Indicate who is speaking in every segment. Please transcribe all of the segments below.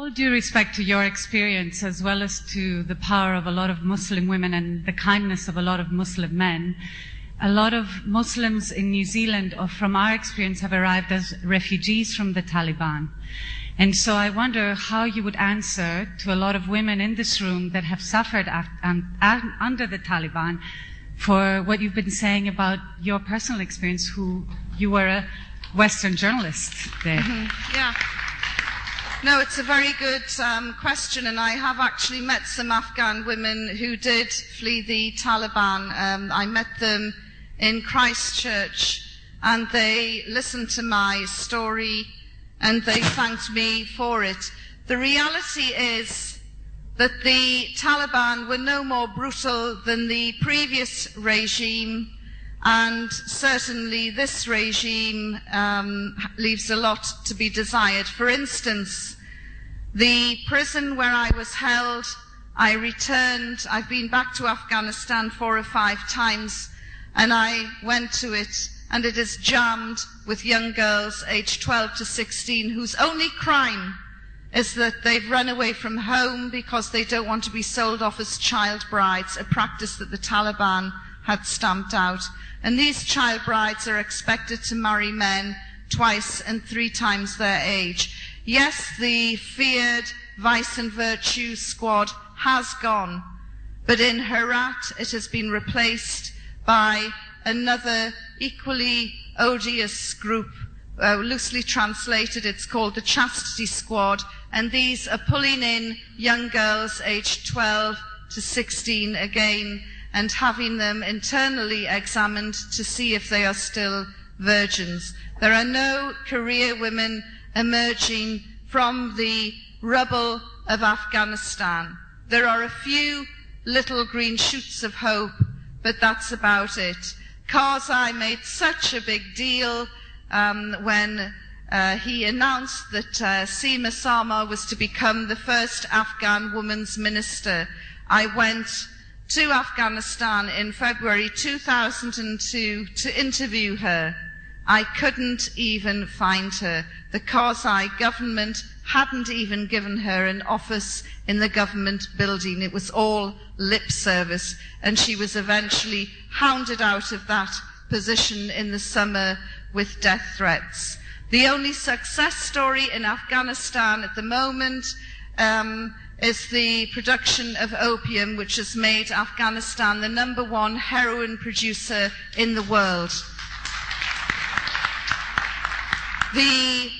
Speaker 1: All due respect to your experience, as well as to the power of a lot of Muslim women and the kindness of a lot of Muslim men, a lot of Muslims in New Zealand, or from our experience, have arrived as refugees from the Taliban. And so I wonder how you would answer to a lot of women in this room that have suffered under the Taliban for what you've been saying about your personal experience, who you were a Western journalist there.
Speaker 2: Mm-hmm. Yeah. No, it's a very good question, and I have actually met some Afghan women who did flee the Taliban. I met them in Christchurch, and they listened to my story, and they thanked me for it. The reality is that the Taliban were no more brutal than the previous regime, and certainly this regime leaves a lot to be desired. For instance, the prison where I was held, I returned. I've been back to Afghanistan 4 or 5 times, and I went to it, and it is jammed with young girls aged 12 to 16 whose only crime is that they've run away from home because they don't want to be sold off as child brides, a practice that the Taliban had stamped out. And these child brides are expected to marry men twice and 3 times their age. Yes, the feared Vice and Virtue Squad has gone, but in Herat it has been replaced by another equally odious group. Loosely translated, it's called the Chastity Squad, and these are pulling in young girls aged 12 to 16 again, and having them internally examined to see if they are still virgins. There are no career women emerging from the rubble of Afghanistan. There are a few little green shoots of hope, but that's about it. Karzai made such a big deal when he announced that Seema Sama was to become the first Afghan women's minister. I went to Afghanistan in February 2002 to interview her. I couldn't even find her. The Karzai government hadn't even given her an office in the government building. It was all lip service, and she was eventually hounded out of that position in the summer with death threats. The only success story in Afghanistan at the moment is the production of opium, which has made Afghanistan the #1 heroin producer in the world. The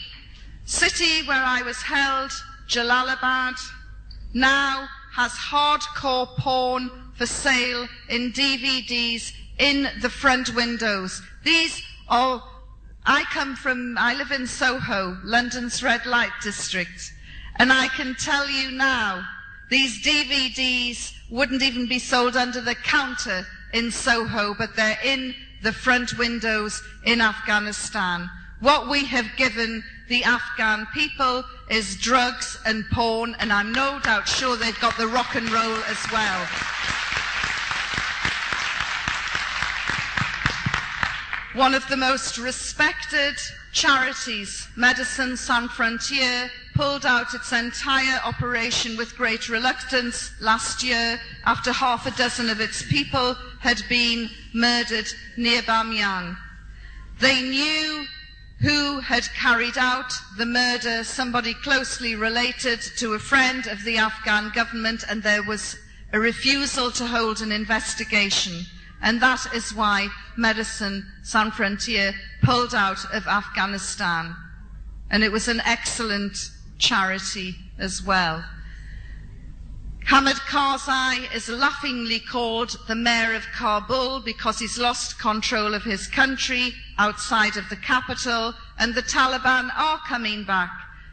Speaker 2: city where I was held, Jalalabad, now has hardcore porn for sale in DVDs in the front windows. These are, I live in Soho, London's red light district, and I can tell you now, these DVDs wouldn't even be sold under the counter in Soho, but they're in the front windows in Afghanistan. What we have given the Afghan people is drugs and porn, and I'm no doubt sure they've got the rock and roll as well. One of the most respected charities, Médecins Sans Frontières, pulled out its entire operation with great reluctance last year after 6 of its people had been murdered near Bamyan. They knew who had carried out the murder, somebody closely related to a friend of the Afghan government, and there was a refusal to hold an investigation. And that is why Médecins Sans Frontières pulled out of Afghanistan. And it was an excellent charity as well. Hamid Karzai is laughingly called the mayor of Kabul because he's lost control of his country outside of the capital, and the Taliban are coming back.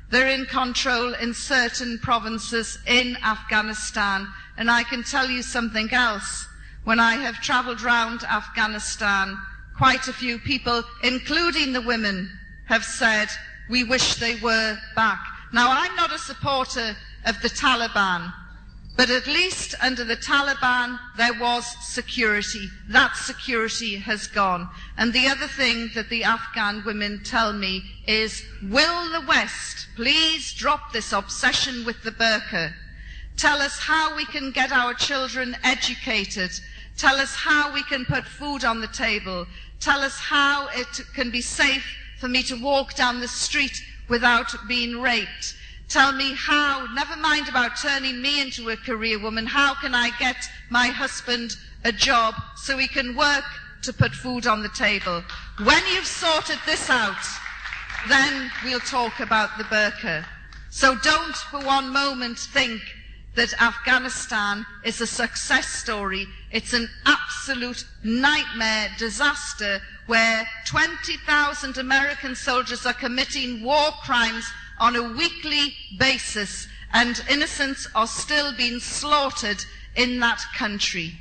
Speaker 2: They're in control in certain provinces in Afghanistan. And I can tell you something else. When I have travelled round Afghanistan, quite a few people, including the women, have said, we wish they were back. Now, I'm not a supporter of the Taliban, But at least under the Taliban, there was security. That security has gone. And the other thing that the Afghan women tell me is, will the West please drop this obsession with the burqa? Tell us how we can get our children educated. Tell us how we can put food on the table. Tell us how it can be safe for me to walk down the street without being raped. Tell me how, never mind about turning me into a career woman, how can I get my husband a job so we can work to put food on the table? When you've sorted this out, then we'll talk about the burqa. So don't for one moment think that Afghanistan is a success story. It's an absolute nightmare, disaster, where 20,000 American soldiers are committing war crimes on a weekly basis, and innocents are still being slaughtered in that country.